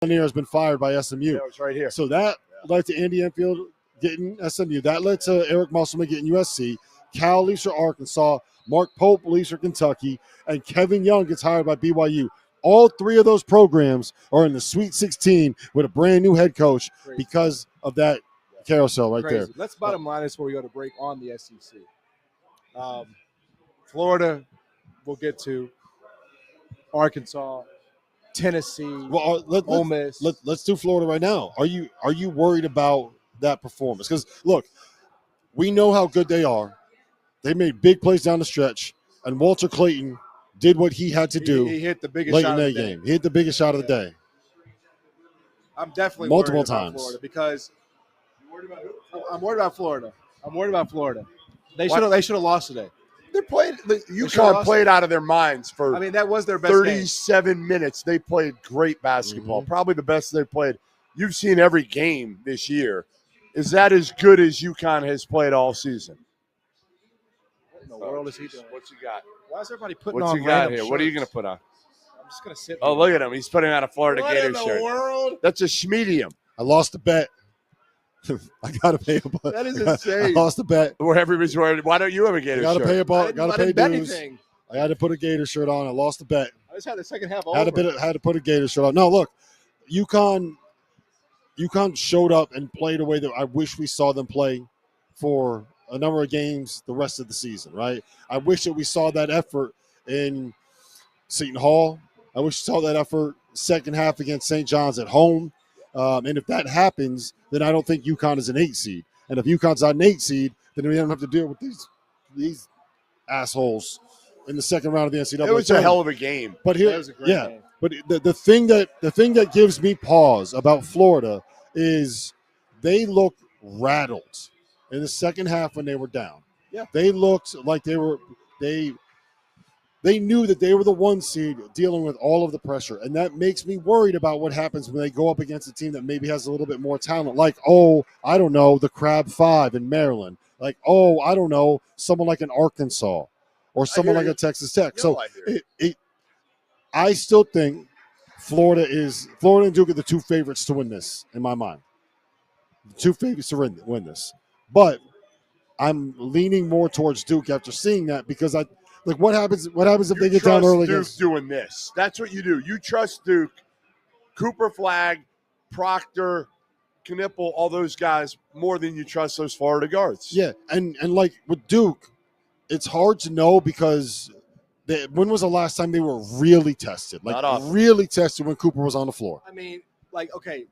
has been fired by SMU. Yeah, it's right here. So that led to Andy Enfield getting SMU. That led to Eric Musselman getting USC. Cal leaves for Arkansas. Mark Pope leaves for Kentucky. And Kevin Young gets hired by BYU. All three of those programs are in the Sweet 16 with a brand new head coach because of that carousel right there. Let's bottom line this before we go to break on the SEC. Florida, we'll get to. Arkansas, Tennessee, Ole Miss. Let's do Florida right now. Are you worried about that performance? Because look, we know how good they are. They made big plays down the stretch, and Walter Clayton did what he had to do. He hit the biggest late shot in that of the game. He hit the biggest shot of the day. I'm definitely multiple worried about times Florida because I'm worried about Florida. I'm worried about Florida. They should have lost today. UConn played out of their minds for that was their best 37 minutes. They played great basketball, probably the best they played. You've seen every game this year. Is that as good as UConn has played all season? What in the world is he doing? What's he got? Why is everybody putting What's on he got random here? shirts? What are you going to put on? I'm just going to sit. Oh, look at him. He's putting on a Florida What Gators in the shirt. world? That's a schmedium. I lost the bet. I gotta pay a bet. That is insane. I lost the bet. Where everybody's worried. Why don't you have a Gator shirt? Gotta pay dues. I had to put a Gator shirt on. I lost the bet. I just had the second half Had to put a Gator shirt on. No, look, UConn showed up and played a way that I wish we saw them play for a number of games the rest of the season, right? I wish that we saw that effort in Seton Hall. I wish we saw that effort second half against St. John's at home. And if that happens, then I don't think UConn is an 8 seed. And if UConn's not an 8 seed, then we don't have to deal with these assholes in the second round of the NCAA. It was a hell of a game. But here, That was a great game. But the thing that gives me pause about Florida is they look rattled in the second half when they were down. Yeah, they looked like they knew that they were the 1 seed dealing with all of the pressure. And that makes me worried about what happens when they go up against a team that maybe has a little bit more talent. Like, I don't know, the Crab 5 in Maryland. Like, I don't know, someone like an Arkansas or someone like a Texas Tech. So I still think Florida and Duke are the 2 favorites to win this, in my mind. The 2 favorites to win this. But I'm leaning more towards Duke after seeing that because what happens if they get down early? Duke doing this. That's what you do. You trust Duke, Cooper Flagg, Proctor, Knipple, all those guys more than you trust those Florida guards. Yeah, and like with Duke, it's hard to know because when was the last time they were really tested? Like really tested when Cooper was on the floor. I mean, okay,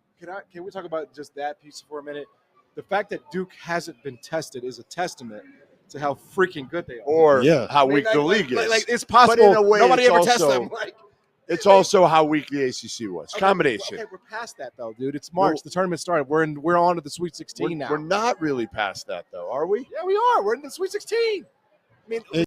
can we talk about just that piece for a minute? The fact that Duke hasn't been tested is a testament to how freaking good they are. Or how weak the league is. It's possible. But in a way, nobody ever tests them. It's also how weak the ACC was. Combination. Okay, we're past that, though, dude. It's March. The tournament started. We're on to the Sweet 16 now. We're not really past that, though, are we? Yeah, we are. We're in the Sweet 16. I mean,